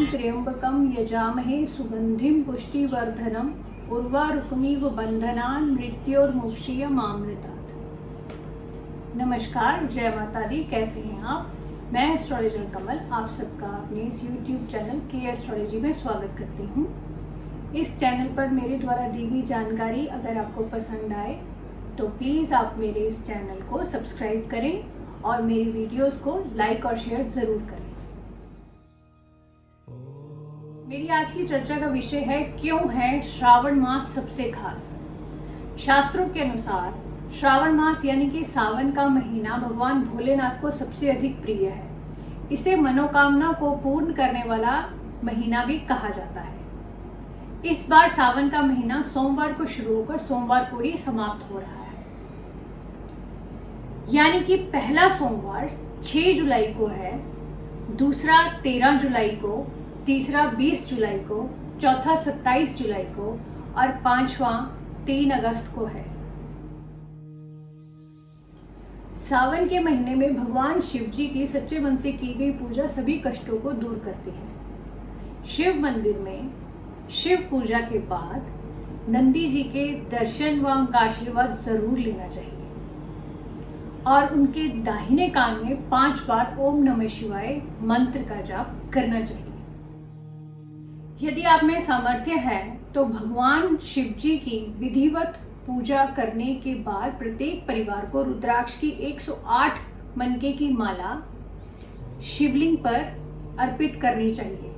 त्र्यंबकम यजामहे सुगंधिम पुष्टिवर्धनम उर्वारुकमिव बंधनान् मृत्योर्मुक्षीयमामृतात्। नमस्कार, जय माता दी। कैसे हैं आप? मैं एस्ट्रोलॉजर कमल आप सबका अपने इस YouTube चैनल के एस्ट्रोलॉजी में स्वागत करती हूँ। इस चैनल पर मेरे द्वारा दी गई जानकारी अगर आपको पसंद आए तो प्लीज़ आप मेरे इस चैनल को सब्सक्राइब करें और मेरी वीडियोस को लाइक और शेयर ज़रूर करें। मेरी आज की चर्चा का विषय है, क्यों है श्रावण मास सबसे खास। शास्त्रों के अनुसार श्रावण मास यानी कि सावन का महीना भगवान भोलेनाथ को सबसे अधिक प्रिय है। इसे मनोकामना को पूर्ण करने वाला महीना भी कहा जाता है। इस बार सावन का महीना सोमवार को शुरू होकर सोमवार को ही समाप्त हो रहा है, यानी कि पहला सोमवार 6 जुलाई को है, दूसरा 13 जुलाई को, तीसरा 20 जुलाई को, चौथा 27 जुलाई को और पांचवा 3 अगस्त को है। सावन के महीने में भगवान शिव जी की सच्चे मन से की गई पूजा सभी कष्टों को दूर करती है। शिव मंदिर में शिव पूजा के बाद नंदी जी के दर्शन व उनका आशीर्वाद जरूर लेना चाहिए और उनके दाहिने कान में 5 बार ओम नमः शिवाय मंत्र का जाप करना चाहिए। यदि आप में सामर्थ्य है तो भगवान शिव जी की विधिवत पूजा करने के बाद प्रत्येक परिवार को रुद्राक्ष की 108 मनके की माला शिवलिंग पर अर्पित करनी चाहिए।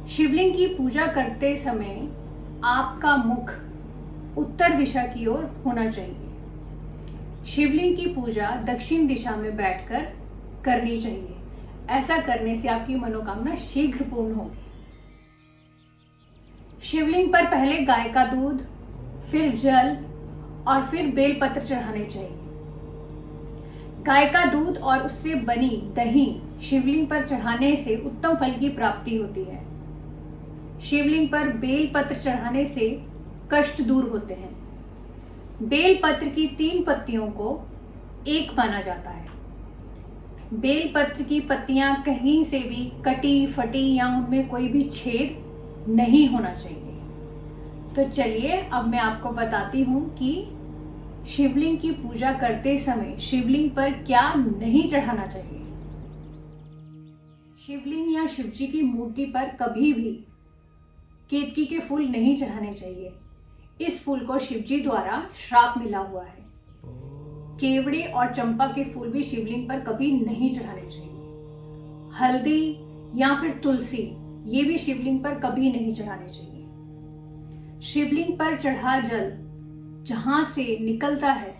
शिवलिंग की पूजा करते समय आपका मुख उत्तर दिशा की ओर होना चाहिए। शिवलिंग की पूजा दक्षिण दिशा में बैठकर करनी चाहिए। ऐसा करने से आपकी मनोकामना शीघ्र पूर्ण होगी। शिवलिंग पर पहले गाय का दूध, फिर जल और फिर बेलपत्र चढ़ाने चाहिए। गाय का दूध और उससे बनी दही शिवलिंग पर चढ़ाने से उत्तम फल की प्राप्ति होती है। शिवलिंग पर बेलपत्र चढ़ाने से कष्ट दूर होते हैं। बेलपत्र की 3 पत्तियों को एक माना जाता है। बेलपत्र की पत्तियां कहीं से भी कटी फटी या उनमें कोई भी छेद नहीं होना चाहिए। तो चलिए अब मैं आपको बताती हूं कि शिवलिंग की पूजा करते समय शिवलिंग पर क्या नहीं चढ़ाना चाहिए। शिवलिंग या शिवजी की मूर्ति पर कभी भी केतकी के फूल नहीं चढ़ाने चाहिए। इस फूल को शिवजी द्वारा श्राप मिला हुआ है। केवड़े और चंपा के फूल भी शिवलिंग पर कभी नहीं चढ़ाने चाहिए। हल्दी या फिर तुलसी ये भी शिवलिंग पर कभी नहीं चढ़ाने चाहिए। शिवलिंग पर चढ़ा जल जहां से निकलता है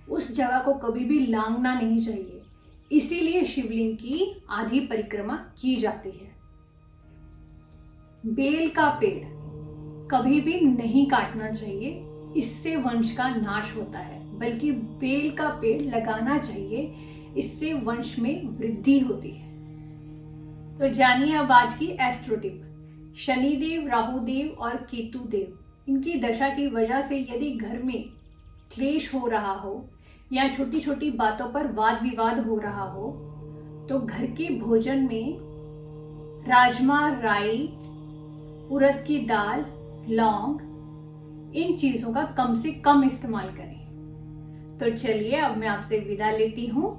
उस जगह को कभी भी लांघना नहीं चाहिए। इसीलिए शिवलिंग की आधी परिक्रमा की जाती है। बेल का पेड़ कभी भी नहीं काटना चाहिए, इससे वंश का नाश होता है, बल्कि बेल का पेड़ लगाना चाहिए, इससे वंश में वृद्धि होती है। तो जानिए अब आज की एस्ट्रो टिप। शनिदेव, राहुदेव और केतु देव, इनकी दशा की वजह से यदि घर में क्लेश हो रहा हो या छोटी छोटी बातों पर वाद विवाद हो रहा हो तो घर के भोजन में राजमा, राई, उड़द की दाल, लौंग, इन चीजों का कम से कम इस्तेमाल करें। तो चलिए अब मैं आपसे विदा लेती हूं।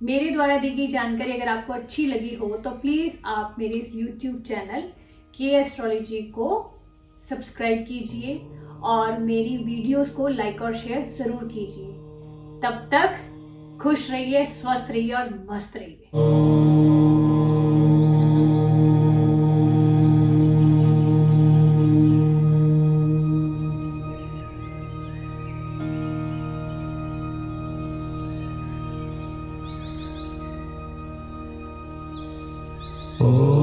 मेरे द्वारा दी गई जानकारी अगर आपको अच्छी लगी हो तो प्लीज आप मेरे इस YouTube चैनल के एस्ट्रोलॉजी को सब्सक्राइब कीजिए और मेरी वीडियोस को लाइक और शेयर जरूर कीजिए। तब तक खुश रहिए, स्वस्थ रहिए और मस्त रहिए। Oh